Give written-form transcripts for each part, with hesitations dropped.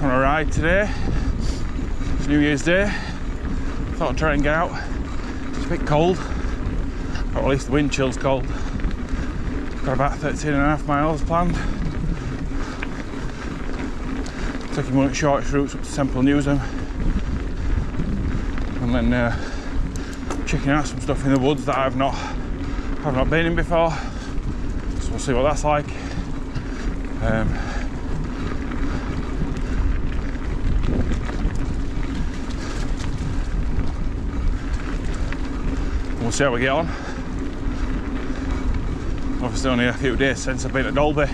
on a ride today. It's New Year's Day. Thought I'd try and get out. It's a bit cold, or at least the wind chill's cold. Got about 13.5 miles planned. Taking one of the shortest routes up to Temple Newsham, and then checking out some stuff in the woods that I've not been in before. So we'll see what that's like. We'll see how we get on. Obviously only a few days since I've been at Dalby.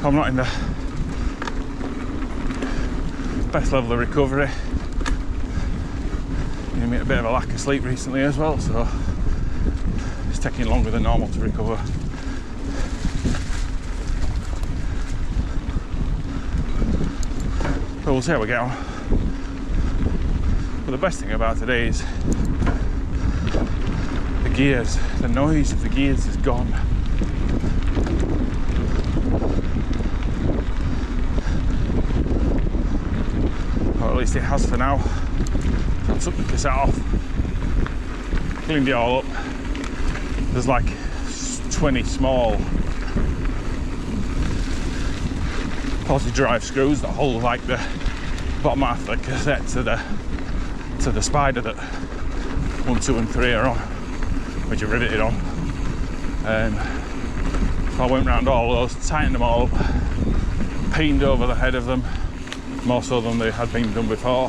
I'm not in the best level of recovery. Giving me a bit of a lack of sleep recently as well, so it's taking longer than normal to recover. But we'll see how we get on. But the best thing about today is the gears. The noise of the gears is gone. Or at least it has for now. I took the cassette off, cleaned it all up. There's like 20 small posi drive screws that hold like the bottom half of the cassette to the spider that 1, 2 and 3 are on, which are riveted on. So I went round all those, tightened them all up, peened over the head of them, more so than they had been done before.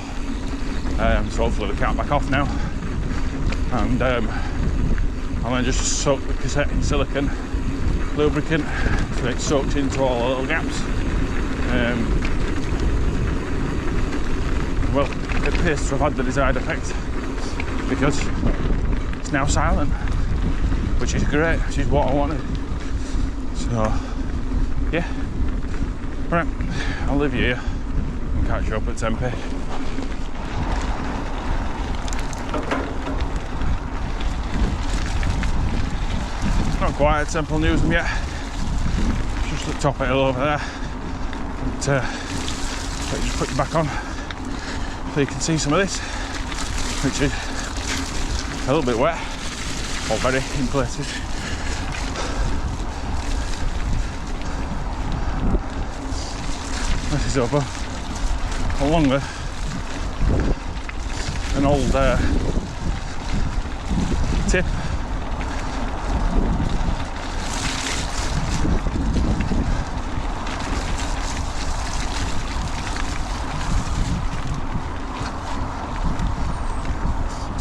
So hopefully they can't back off now. And then just soak the cassette in silicone lubricant so it soaks into all the little gaps. Well, it appears to have had the desired effect because it's now silent, which is great, which is what I wanted. So, yeah. Right, I'll leave you here and catch you up at Tempe. Not quite at Temple Newsham yet, just at the top of the hill over there. But let me just put you back on so you can see some of this, which is a little bit wet, or very in places. This is over along an old tip.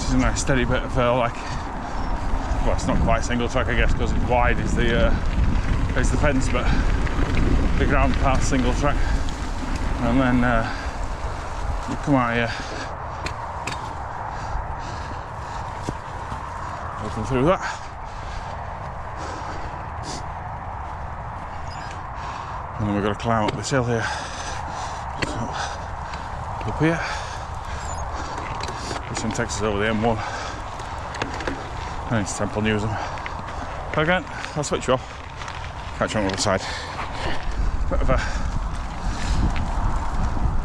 A nice steady bit of well, it's not quite single track, I guess, because it's wide is the fence, but the ground part's single track. And then you come out here, open through that, and then we've got to climb up this hill here. So up here. This one takes us over the M1 and it's Temple Newsham. But again, I'll switch you off, catch you on the other side.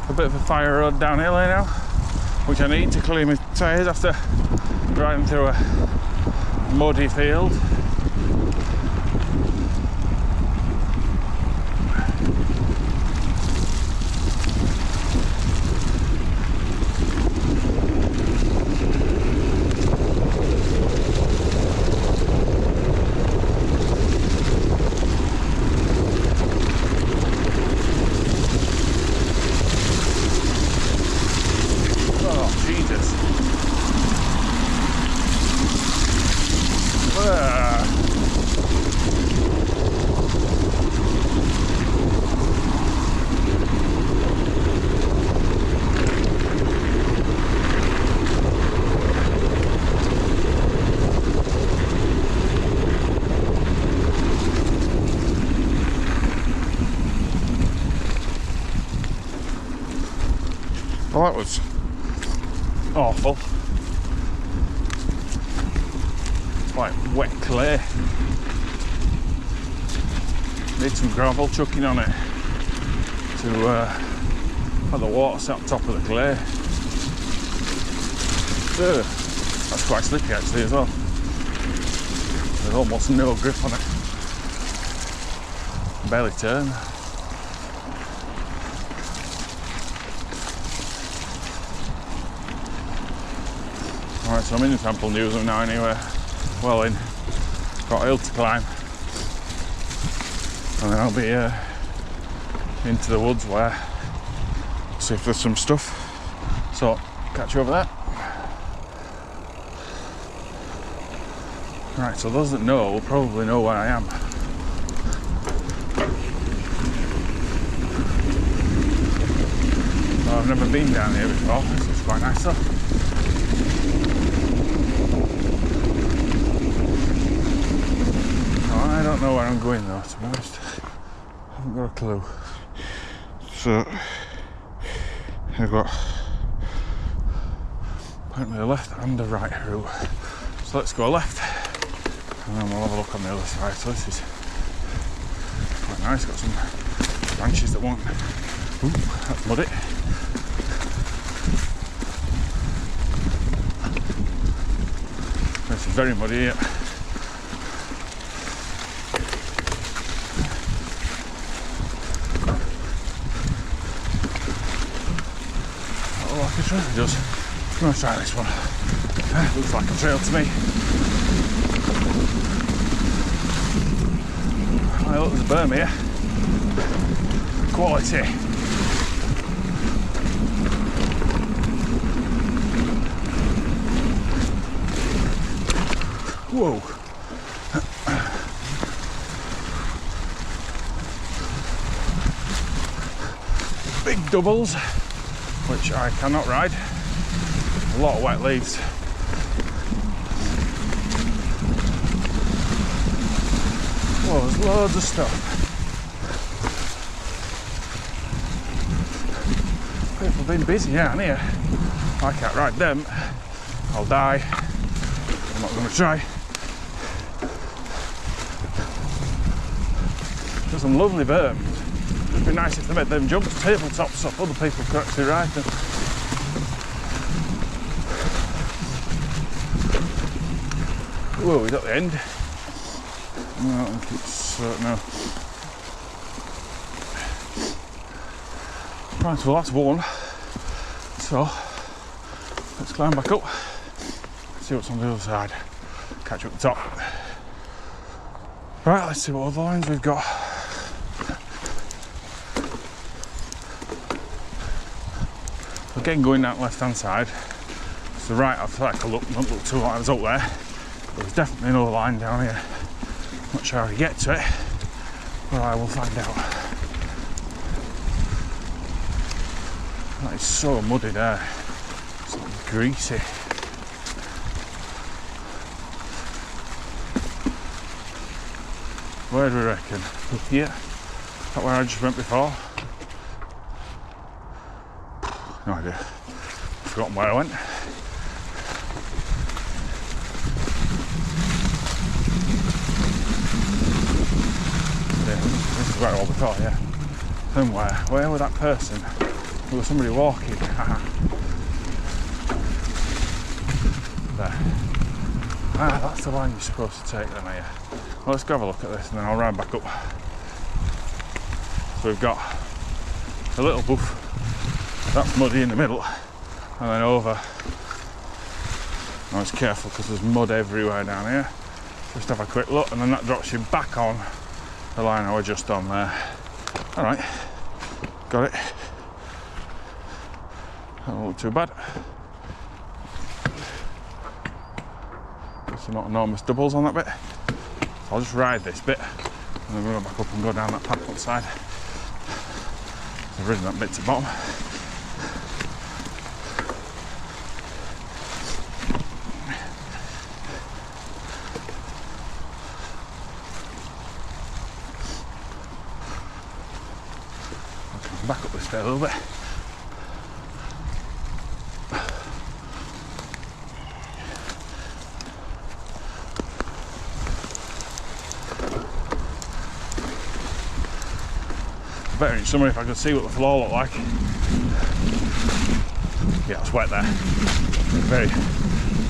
A bit of a fire road downhill here now, which I need to clear my tyres after riding through a muddy field. Well, that was awful. Like wet clay. Need some gravel chucking on it. to have the water set on top of the clay. That's quite slippy actually as well. There's almost no grip on it. Barely turn. Alright, so I'm in Temple Newsam now anyway. Well in. Got a hill to climb. And then I'll be into the woods where see if there's some stuff. So catch you over there. Right, so those that know will probably know where I am. So I've never been down here before, so it's quite nice though. I don't know where I'm going though, to be honest. I haven't got a clue. So I've got apparently a left and a right route. So let's go left and then we'll have a look on the other side. So this is quite nice, got some branches that won't. Ooh, that's muddy. This is very muddy here. It really does. I'm going to try this one. Looks like a trail to me. Oh, look, there's a berm here. Quality. Whoa. Big doubles, which I cannot ride. A lot of wet leaves. Oh, there's loads of stuff. People have been busy down here. I can't ride them. I'll die. I'm not going to try. There's some lovely berms. It'd be nice if they made them jump tabletops so other people could actually ride them. Whoa, we got the end. No, I think it's no. Right, well that's one. So let's climb back up. See what's on the other side. Catch you at the top. Right, let's see what other lines we've got. Again, going down the left hand side. It's the right, I've had a look, don't look too lines up there. But there's definitely another line down here. Not sure how to get to it, but I will find out. That is so muddy there. It's like greasy. Where do we reckon? Up here? Is that where I just went before? No idea. I've forgotten where I went. Yeah, this is where I was before, yeah. Then where? Where was that person? There was somebody walking. There. Ah, that's the line you're supposed to take then, are you? Well, let's go have a look at this and then I'll ride back up. So we've got a little buff. That's muddy in the middle, and then over. I was careful because there's mud everywhere down here. Just have a quick look, and then that drops you back on the line I was just on there. All right, got it. Don't look too bad. There's not enormous doubles on that bit. So I'll just ride this bit, and then we'll go back up and go down that path outside. So I've ridden that bit to the bottom. Back up this bit a little bit. better in summer if I could see what the floor looked like. Yeah, it's wet there. Very,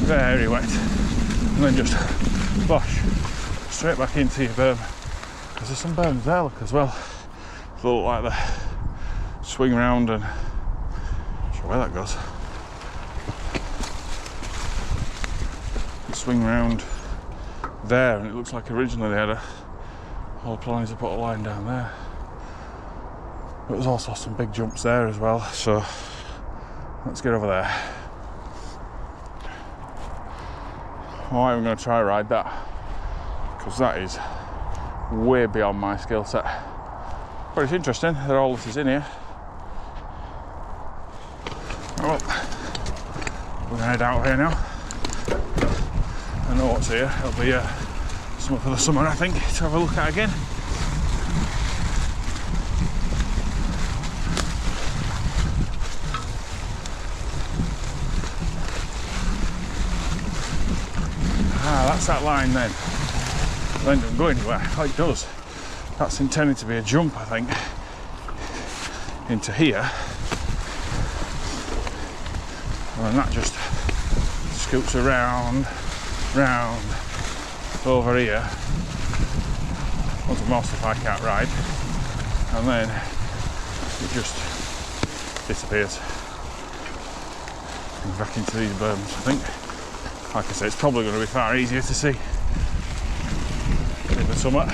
very wet. And then just bosh, straight back into your berm. Because there's some berms there, look, as well. They look like they swing around and... not sure where that goes. They swing around there, and it looks like originally they had a whole plan to put a line down there. But there's also some big jumps there as well, so let's get over there. I'm going to try ride that, because that is way beyond my skill set. But it's interesting that all this is in here. Well, we're going to head out of here now. I know what's here. It'll be something for the summer, I think, to have a look at again. That's that line then. It doesn't go anywhere. Oh, it does. That's intended to be a jump, I think, into here. And that just scoots around, round, over here onto most if I can't ride, and then it just disappears. Comes back into these berms, I think. Like I say, it's probably going to be far easier to see in the summer.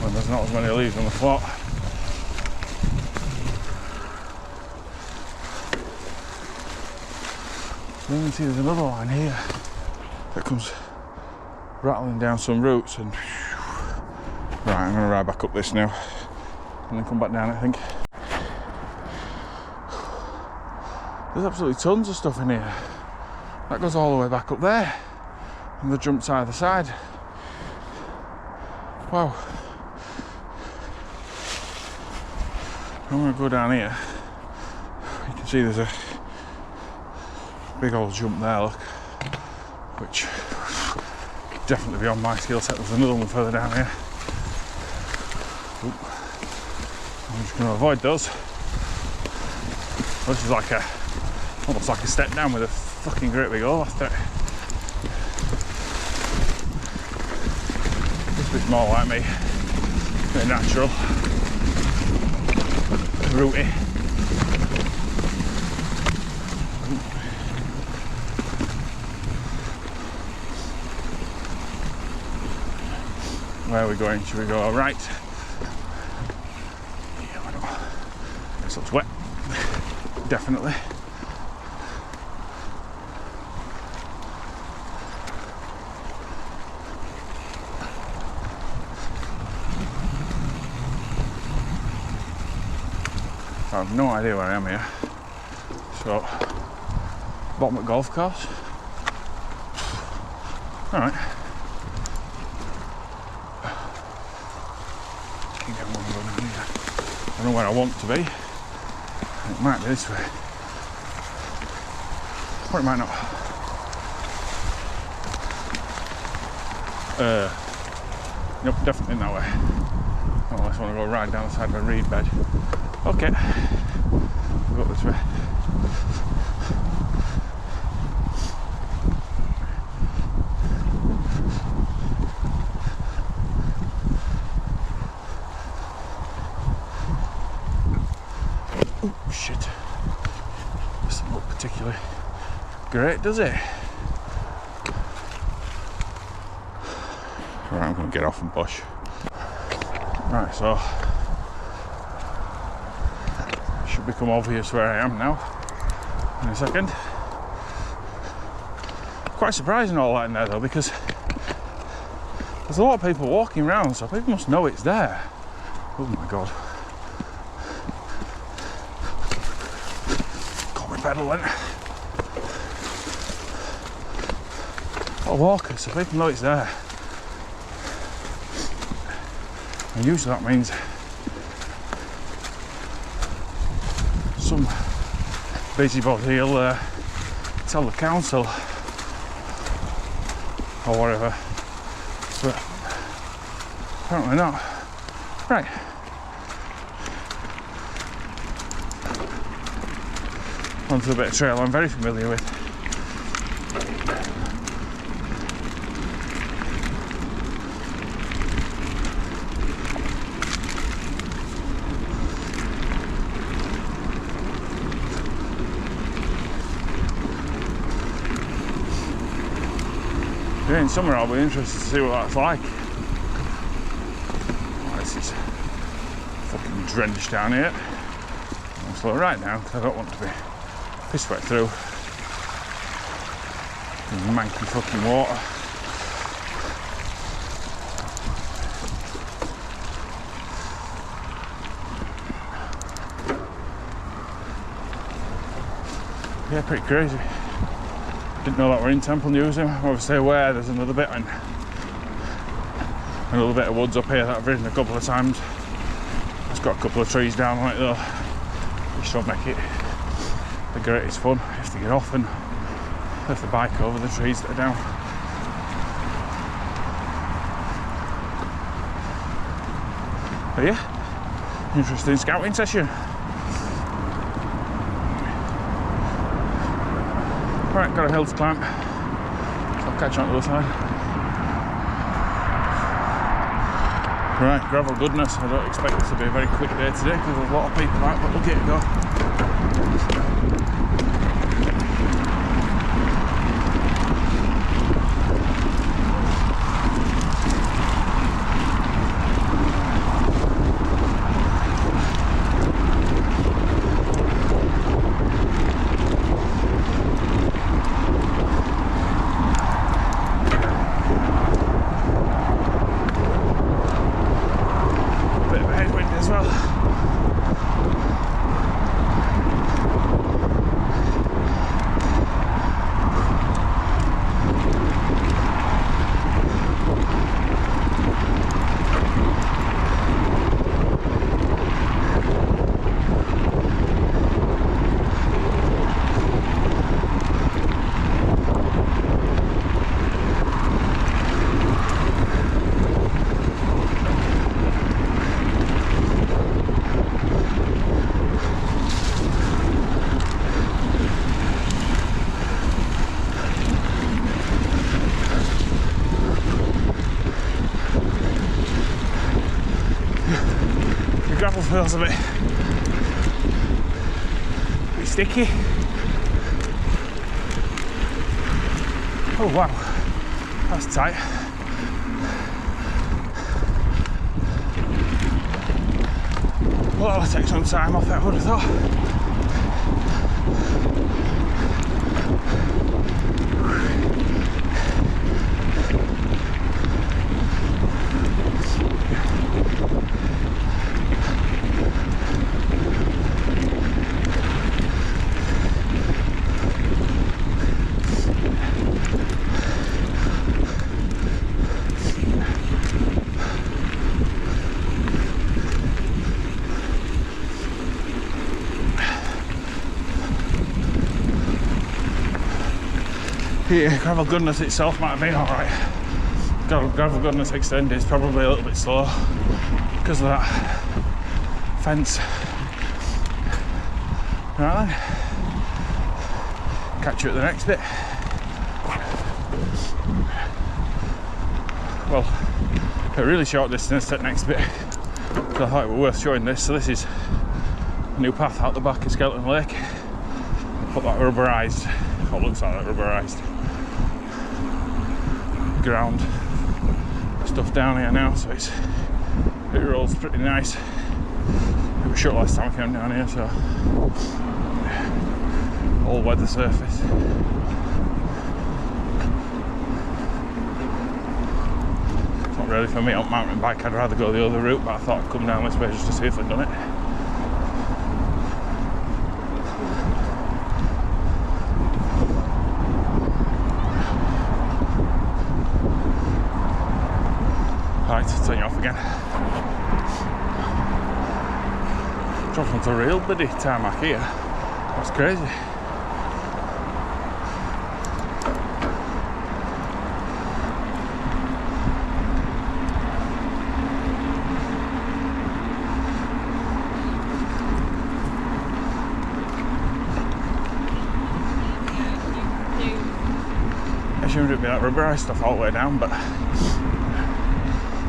When there's not as many leaves on the floor. Then you can see there's another line here that comes rattling down some roots, and right, I'm going to ride back up this now and then come back down, I think. There's absolutely tons of stuff in here. That goes all the way back up there, and the jumps either side. Wow. I'm going to go down here. You can see there's a big old jump there, look, which definitely beyond my skill set. There's another one further down here. Oop. I'm just going to avoid those. This is like almost like a step down with a fucking great big hole after it. This bit's more like me, a bit natural, rooty. Where are we going? Should we go right? Yeah, why not? This looks wet. Definitely. I have no idea where I am here. So, bottom at golf course. Alright. I don't know where I want to be. It might be this way. Or it might not. Nope, definitely in that way. Unless I want to go right down the side of a reed bed. Okay, we'll go this way. Oh shit. Doesn't look particularly great, does it? Right, I'm going to get off and push. Right, so should become obvious where I am now in a second. Quite surprising all that in there though, because there's a lot of people walking around, so people must know it's there. Oh my god. Got me pedaling. A lot of walkers, so people know it's there. And usually that means some busybody will tell the council or whatever but apparently not. Right. Onto a bit of trail I'm very familiar with. Yeah, in summer I'll be interested to see what that's like. Oh, this is fucking drenched down here. I'll slow right now because I don't want to be piss wet through manky fucking water. Yeah, pretty crazy. Didn't know that we're in Temple Newsam. I'm obviously aware there's another bit of woods up here that I've ridden a couple of times. It's got a couple of trees down on it though, which don't make it the greatest fun. You have to get off and lift the bike over the trees that are down. But yeah, interesting scouting session. Right, got a hill to climb, so I'll catch you on the other side. Right, gravel goodness. I don't expect this to be a very quick day today because there's a lot of people out, but look at it go. Feels a bit sticky. Oh wow, that's tight. Well, that'll take some time off it, I would have thought. Yeah, gravel goodness itself might have been alright. Gravel goodness extended is probably a little bit slow because of that fence. Right then, catch you at the next bit. Well, a really short distance at next bit, so I thought it was worth showing this. So this is a new path out the back of Skeleton Lake. Put that rubberised, or looks like that rubberised ground stuff down here now, so it rolls pretty nice. It was shut last time I came down here, so all weather surface. It's not really for me on mountain bike. I'd rather go the other route, but I thought I'd come down this way just to see if they'd done it. Right, turn you off again. Dropped onto real bloody tarmac here. That's crazy. assumed it'd be like rubberized stuff all the way down, but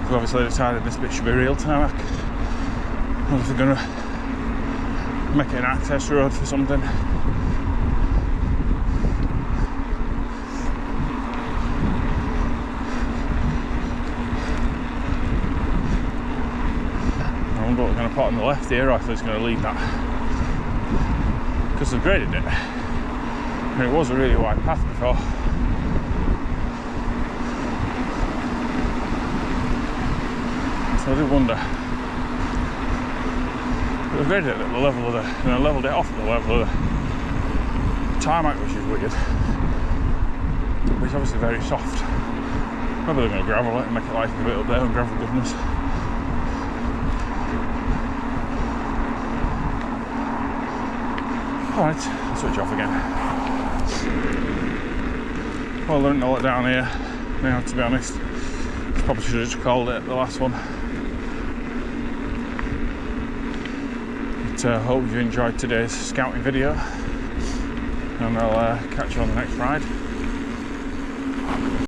we've obviously decided this bit should be real tarmac. Obviously going to make it an access road for something. I wonder what we're going to put on the left here, or if it's going to leave that, because they've graded it and it was a really wide path before. So I do wonder. They've graded it at the level of the, and I levelled it off at the level of the tarmac, which is weird. But it's obviously very soft. Maybe they're going to gravel it and make it like a bit up there and gravel goodness. Alright, I'll switch off again. Well, learned a lot down here now, to be honest. Probably should have just called it the last one. But hope you enjoyed today's scouting video, and I'll catch you on the next ride.